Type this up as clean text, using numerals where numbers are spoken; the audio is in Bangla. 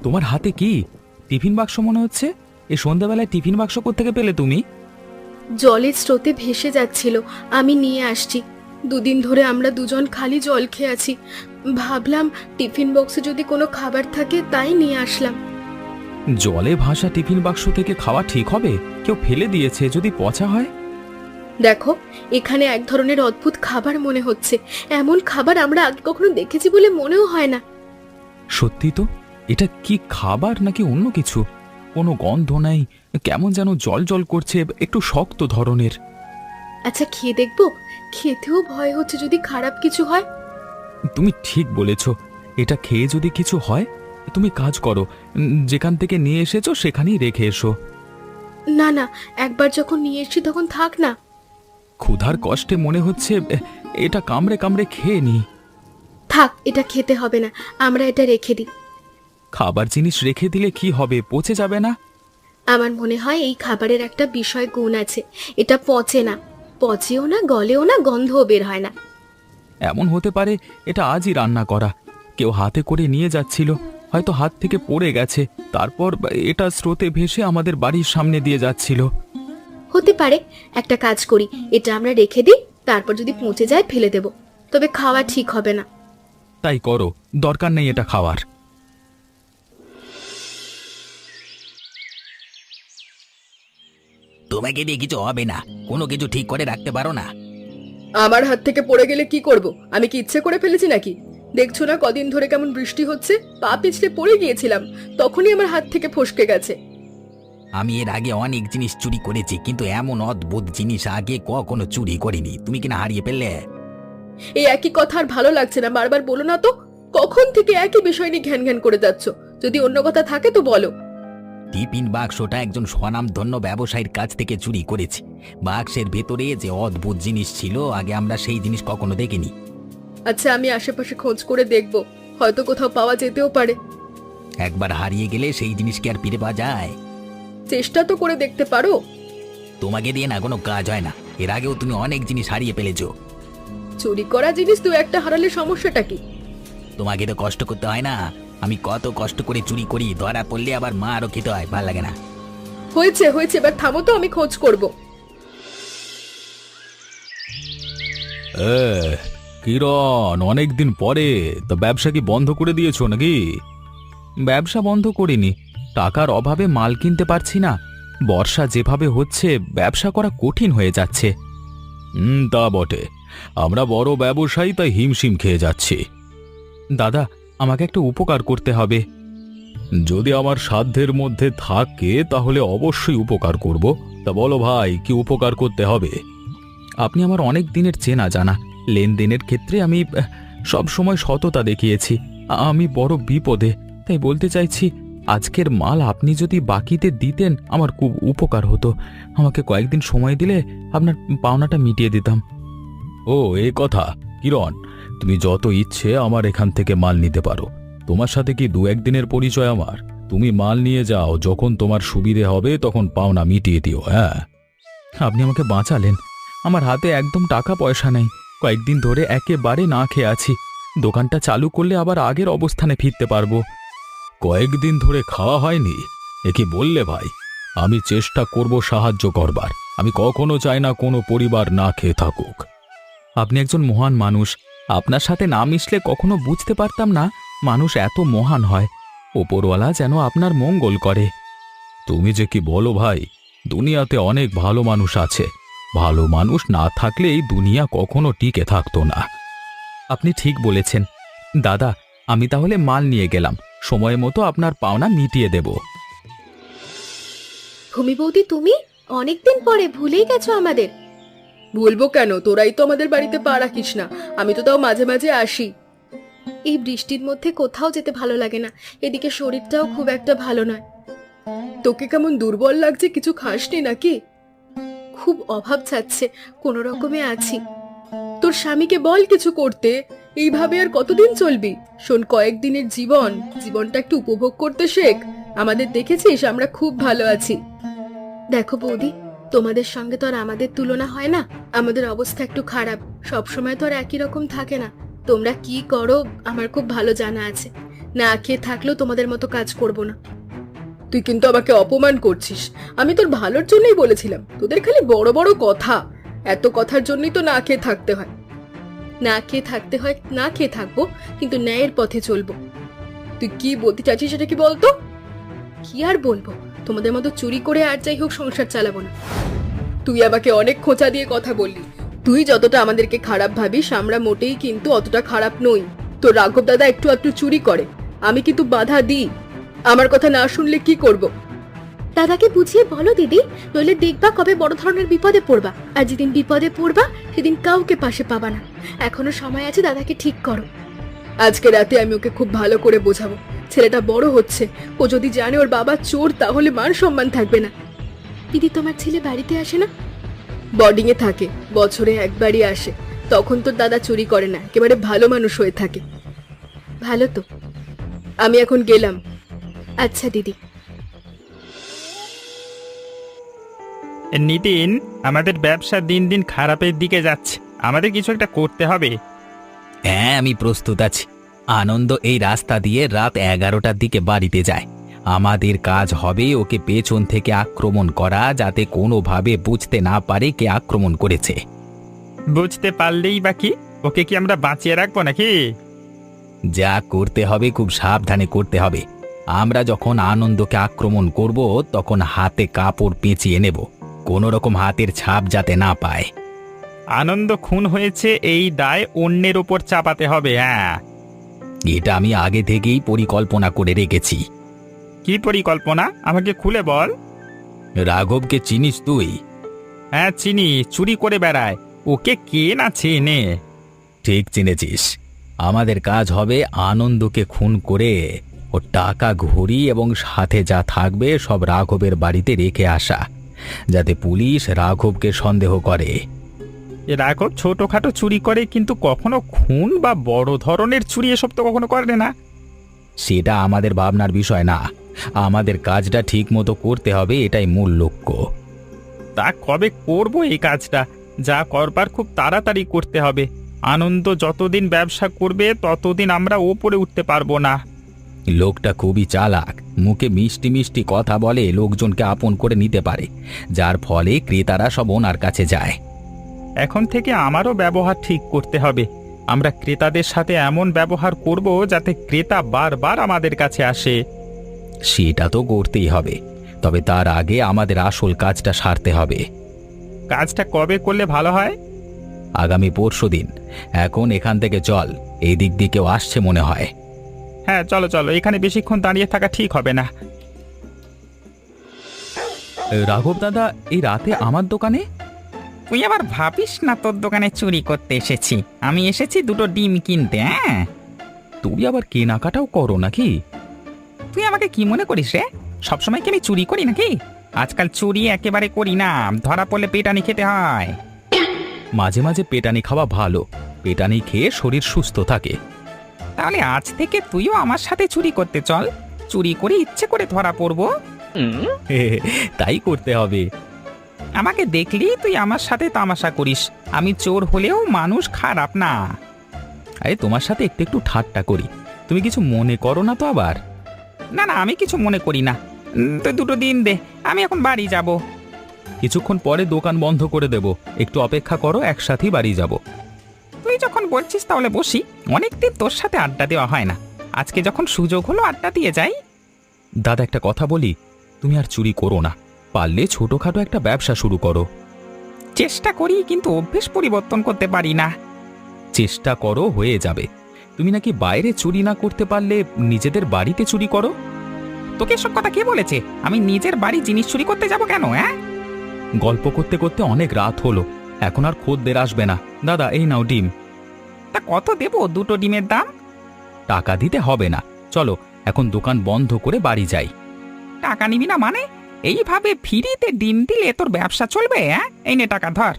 তোমার হাতে কি? টিফিন বাক্স মনে হচ্ছে। এই সন্ধ্যাবেলায় টিফিন বাক্স কোত্থেকে পেলে তুমি? জলের স্রোতে ভেসে যাচ্ছিল, আমি নিয়ে আসছি। দুদিন ধরে আমরা দুজন খালি জল খেয়ে আছি। ভাবলাম টিফিন বক্সে যদি কোনো খাবার থাকে তাই নিয়ে আসলাম। জলে ভাসা টিফিন বাক্স থেকে খাওয়া ঠিক হবে? কেউ ফেলে দিয়েছে, যদি পচা হয়। দেখো, এখানে এক ধরনের অদ্ভুত খাবার মনে হচ্ছে। এমন খাবার আমরা আগে কখনো দেখেছি বলে মনেও হয় না। সত্যি তো, এটা কি খাবার নাকি অন্য কিছু? কোনো গন্ধ নাই, কেমন যেন জল জল করছে, একটু শক্ত ধরনের। আচ্ছা, খেয়ে দেখবো? খেতেও ভয় হচ্ছে যদি খারাপ কিছু হয়। তুমি ঠিক বলেছ, এটা খেয়ে যদি কিছু হয়, তুমি কাজ করো, যেখান থেকে নিয়ে এসেছো সেখানেই রেখে এসো। না না, একবার যখন নিয়ে এসছি তখন থাক না। ক্ষুধার কষ্টে মনে হচ্ছে এটা কামড়ে কামড়ে খেয়ে নি। থাক, এটা খেতে হবে না, আমরা এটা রেখে দিই। খাবার জিনিস রেখে দিলে কি হবে? পচে যাবে না? আমার মনে হয় এই খাবারের একটা বিষয় গুণ আছে। এটা পচে না, পচেও না, গলেও না, গন্ধও বের হয় না। এমন হতে পারে এটা আজই রান্না করা। কেউ হাতে করে নিয়ে যাচ্ছিল, হয়তো হাত থেকে পড়ে গেছে, তারপর এটা স্রোতে ভেসে আমাদের বাড়ির সামনে দিয়ে যাচ্ছিল। হতে পারে। একটা কাজ করি, এটা আমরা রেখে দিই, তারপর যদি পচে যায় ফেলে দেব। তবে খাওয়া ঠিক হবে না। তাই করো, দরকার নেই এটা খাওয়ার। তোমাকে দিয়ে কিছু হবে না, কোনো কিছু ঠিক করে রাখতে পারো না। আমার হাত থেকে পড়ে গেলে কি করব? আমি কি ইচ্ছে করে ফেলেছি নাকি? দেখছো না কদিন ধরে কেমন বৃষ্টি হচ্ছে? পা পিছলে পড়ে গিয়েছিলাম, তখনই আমার হাত থেকে ফসকে গেছে। আমি এর আগে অনেক জিনিস চুরি করেছি, কিন্তু এমন অদ্ভুত জিনিস আগে কখনো চুরি করিনি। তুমি কিনা হারিয়ে ফেললে। এই একই কথা আর ভালো লাগছে না, বারবার বলো না তো। কখন থেকে একই বিষয় নিয়ে ঘ্যান ঘ্যান করে যাচ্ছ? যদি অন্য কথা থাকে তো বলো। টিফিন বাক্সটা একজন স্বনামধন্য ব্যবসায়ীর কাছ থেকে চুরি করেছি। বাক্সের ভেতরে যে অদ্ভুত জিনিস ছিল, আগে আমরা সেই জিনিস কখনো দেখিনি। আচ্ছা, আমি আশেপাশে খোঁজ করে দেখব, হয়তো কোথাও পাওয়া যেতেও পারে। একবার হারিয়ে গেলে সেই জিনিস কি আর ফিরে পাওয়া যায়? চেষ্টা তো করে দেখতে পারো। তোমাকে দিয়ে না কোনো কাজ হয় না। এর আগেও তুমি অনেক জিনিস হারিয়ে ফেলেছো। চুরি করা জিনিস তো একটা হারালে সমস্যাটা কি? তোমাকে তো কষ্ট করতে হয় না। আমি কত কষ্ট করে চুরি করি, ধরা পড়লে আবার মারও খেতে হয়, ভালো লাগে না। হয়েছে হয়েছে, এবার থামো তো, আমি খোঁজ করব। কিরণ, অনেকদিন পরে তো ব্যবসা কি বন্ধ করে দিয়েছো নাকি? ব্যবসা বন্ধ করিনি, টাকার অভাবে মাল কিনতে পারছি না। বর্ষা যেভাবে হচ্ছে, ব্যবসা করা কঠিন হয়ে যাচ্ছে। তা বটে, আমরা বড় ব্যবসায়ী, তাই হিমশিম খেয়ে যাচ্ছি। দাদা, আমাকে একটা উপকার করতে হবে। যদি আমার সাধ্যের মধ্যে থাকে তাহলে অবশ্যই উপকার করব। তা বলো ভাই, কি উপকার করতে হবে? আপনি আমার অনেক দিনের চেনা জানা, লেনদেনের ক্ষেত্রে আমি সব সময় সততা দেখিয়েছি। আমি বড় বিপদে, তাই বলতে চাইছি, আজকের মাল আপনি যদি বাকিতে দিতেন আমার খুব উপকার হতো। আমাকে কয়েকদিন সময় দিলে আপনার পাওনাটা মিটিয়ে দিতাম। ও, এই কথা। কিরণ, তুমি যত ইচ্ছে আমার এখান থেকে মাল নিতে পারো। তোমার সাথে কি দু একদিনের পরিচয় আমার? তুমি মাল নিয়ে যাও, যখন তোমার সুবিধে হবে তখন পাওনা মিটিয়ে দিও। হ্যাঁ, আপনি আমাকে বাঁচালেন। আমার হাতে একদম টাকা পয়সা নেই, কয়েকদিন ধরে একেবারে না খেয়ে আছি। দোকানটা চালু করলে আবার আগের অবস্থানে ফিরতে পারবো। কয়েকদিন ধরে খাওয়া হয়নি, এ কি বললে ভাই? আমি চেষ্টা করব সাহায্য করবার। আমি কখনো চাই না কোনো পরিবার না খেয়ে থাকুক। আপনি একজন মহান মানুষ, আপনার সাথে না মিশলে কখনো বুঝতে পারতাম না মানুষ এত মহান হয়। ওপরওয়ালা যেন আপনার মঙ্গল করে। তুমি যে কি বলো ভাই, দুনিয়াতে অনেক ভালো মানুষ আছে। ভালো মানুষ না থাকলে এই দুনিয়া কখনো টিকে থাকতো না। আপনি ঠিক বলেছেন দাদা, আমি তাহলে মাল নিয়ে গেলাম, সময় মতো আপনার পাওনা মিটিয়ে দেব। ভূমি বৌদি, তুমি অনেকদিন পরে ভুলেই গেছো আমাদের। ভুলবো কেন? তোরাই তো আমাদের বাড়িতে পা রাখিস না, আমি তো তাও মাঝে মাঝে আসি। এই বৃষ্টির মধ্যে কোথাও যেতে ভালো লাগে না, এদিকে শরীরটাও খুব একটা ভালো নয়। তোকে কেমন দুর্বল লাগছে? কিছু খাসনি নাকি? খুব অভাব চাচ্ছে, কোনো রকমে আছি। তোর স্বামীকে বল কিছু করতে। এইভাবে আর কতদিন চলবি? শোন, কয়েকদিনের জীবন, জীবনটা একটু উপভোগ করতে শেখ। আমাদের দেখেছিস, আমরা খুব ভালো আছি। দেখো বৌদি, তোমাদের সঙ্গে তো আর আমাদের তুলনা হয় না। আমাদের অবস্থা একটু খারাপ, সব সময় তো আর একই রকম থাকে না। তোমরা কি করো আমার খুব ভালো জানা আছে। না খেয়ে থাকলেও তোমাদের মতো কাজ করব না। তুই কিন্তু আমাকে অপমান করছিস। আমি তোর ভালোর জন্যই বলেছিলাম, তোদের খালি বড় বড় কথা। এত কথার জন্যই তো না খেয়ে থাকতে হয়। না খেয়ে থাকতে হয়, না খেয়ে থাকবো, কিন্তু ন্যায়ের পথে চলবো। তুই কি বলতে চাচ্ছিস সেটা কি বলতো? কি আর বলবো, তোমাদের মতো চুরি করে আর যাই হোক সংসার চালাবো না। তুই আমাকে অনেক খোঁচা দিয়ে কথা বললি। তুই যতটা আমাদেরকে খারাপ ভাবিস, আমরা মোটেই কিন্তু অতটা খারাপ নই। তো রাঘব দাদা একটু একটু চুরি করে, আমি কিন্তু বাধা দিই। আমার কথা না শুনলে কি করব? দাদাকে বুঝিয়ে বলো দিদি, নইলে দেখবা কবে বড় ধরনের বিপদে পড়বা। আর যেদিন বিপদে পড়বা সেদিন কাউকে পাশে পাবা না। এখনো সময় আছে, দাদাকে ঠিক করো। আজকে রাতে আমি ওকে খুব ভালো করে বোঝাবো। ছেলেটা বড় হচ্ছে, ও যদি জানে ওর বাবা চোর তাহলে মান সম্মান থাকবে না। দিদি, তোমার ছেলে বাড়িতে আসে না? বোর্ডিং এ থাকে, বছরে একবারই আসে। তখন তোর দাদা চুরি করে না, একেবারে ভালো মানুষ হয়ে থাকে। ভালো তো, আমি এখন গেলাম। আচ্ছা দিদি। নিতিন, আমাদের ব্যবসা দিন দিন খারাপের দিকে যাচ্ছে, আমাদের কিছু একটা করতে হবে। হ্যাঁ, আমি প্রস্তুত আছি। আনন্দ এই রাস্তা দিয়ে রাত 11টার দিকে বাড়িতে যায়। আমাদের কাজ হবে ওকে পেছন থেকে আক্রমণ করা, যাতে কোনোভাবে বুঝতে না পারে কে আক্রমণ করেছে। বুঝতে পারলেই বাকি, ওকে কি আমরা বাঁচিয়ে রাখবো নাকি? যা করতে হবে খুব সাবধানে করতে হবে। আমরা যখন আনন্দকে আক্রমণ করব তখন হাতে কাপড় পেঁচিয়ে নেব, কোনো রকম হাতের ছাপ যাতে না পায়। আনন্দ খুন হয়েছে এই দায় অন্যের ওপর চাপাতে হবে। হ্যাঁ, এটা আমি আগে থেকেই পরিকল্পনা করে রেখেছি। কি পরিকল্পনা আমাকে খুলে বল। রাঘবকে চিনিস তুই? হ্যাঁ চিনি, চুরি করে বেড়ায়। ওকে কে না চেনে? ঠিক চিনেছিস। আমাদের কাজ হবে আনন্দকে খুন করে ও টাকা, ঘড়ি এবং সাথে যা থাকবে সব রাঘবের বাড়িতে রেখে আসা, যাতে পুলিশ রাঘবকে সন্দেহ করে। রাঘব ছোটখাটো চুরি করে, কিন্তু কখনো খুন বা বড় ধরনের চুরি এসব তো কখনো করে না। সেটা আমাদের ভাবনার বিষয় না, আমাদের কাজটা ঠিক মতো করতে হবে, এটাই মূল লক্ষ্য। তা কবে করব এই কাজটা? যা করবার খুব তাড়াতাড়ি করতে হবে। আনন্দ যতদিন ব্যবসা করবে ততদিন আমরা ওপরে উঠতে পারবো না। লোকটা খুবই চালাক, মুখে মিষ্টি মিষ্টি কথা বলে, লোকজনকে আপন করে নিতে পারে, যার ফলে ক্রেতারা সব ওনার কাছে যায়। এখন থেকে আমারও ব্যবহার ঠিক করতে হবে। আমরা ক্রেতাদের সাথে এমন ব্যবহার করব যাতে ক্রেতা বারবার আমাদের কাছে আসে। সেটা তো করতেই হবে, তবে তার আগে আমাদের আসল কাজটা সারতে হবে। কাজটা কবে করলে ভালো হয়? আগামী পরশুদিন। এখন এখান থেকে চল, এই দিক দিয়ে কেউ আসছে মনে হয়। হ্যাঁ চলো চলো, এখানে বেশিক্ষণ দাঁড়িয়ে থাকা ঠিক হবে না। রাঘব দাদা, এই রাতে আমার দোকানে? তুই আবার ভাবিস না তোর দোকানে চুরি করতে এসেছি। আমি এসেছি দুটো ডিম কিনতে। হ্যাঁ, তুমি আবার কেনাকাটাও করো নাকি? তুই আমাকে কি মনে করিস রে? সবসময় কি আমি চুরি করি নাকি? আজকাল চুরি একেবারে করি না, ধরা পড়লে পেটানি খেতে হয়। মাঝে মাঝে পেটানি খাওয়া ভালো, পেটানি খেয়ে শরীর সুস্থ থাকে। তাহলে আজ থেকে তুইও আমার সাথে চুরি করতে চল, চুরি করে ইচ্ছে করে ধরা পড়বো। তাই করতে হবে। আমাকে দেখলি তুই আমার সাথে তামাশা করিস। আমি চোর হলেও মানুষ খারাপ না। আরে তোমার সাথে একটু একটু ঠাট্টা করি, তুমি কিছু মনে করো না তো আবার? না না, আমি কিছু মনে করি না। তুই দুটো ডিম দে, আমি এখন বাড়ি যাব। কিছুক্ষণ পরে দোকান বন্ধ করে দেব, একটু অপেক্ষা করো, একসাথেই বাড়ি যাব। তুই যখন বলছিস তাহলে বসি। অনেকদিন তোর সাথে আড্ডা দেওয়া হয় না, আজকে যখন সুযোগ হলো আড্ডা দিয়ে যাই। দাদা, একটা কথা বলি, তুমি আর চুরি করো না, পারলে ছোটখাটো একটা ব্যবসা শুরু করো। চেষ্টা করি, কিন্তু অভ্যেস পরিবর্তন করতে পারি না। চেষ্টা করো, হয়ে যাবে। তুমি নাকি বাইরে চুরি না করতে পারলে নিজেদের বাড়িতে চুরি করো। তোকে সব কথা কে বলেছে? আমি নিজের বাড়ি জিনিস চুরি করতে যাব কেন? হ্যাঁ, গল্প করতে করতে অনেক রাত হলো, এখন আর খদ্দের আসবে না। দাদা, এই নাও ডিম। তা কত দেবো দুটো ডিমের দাম? টাকা দিতে হবে না, চলো এখন দোকান বন্ধ করে বাড়ি যাই। টাকা নিবি না মানে? এইভাবে ফ্রিতে ডিম দিলে তোর ব্যবসা চলবে? হ্যাঁ, এই নে টাকা ধর।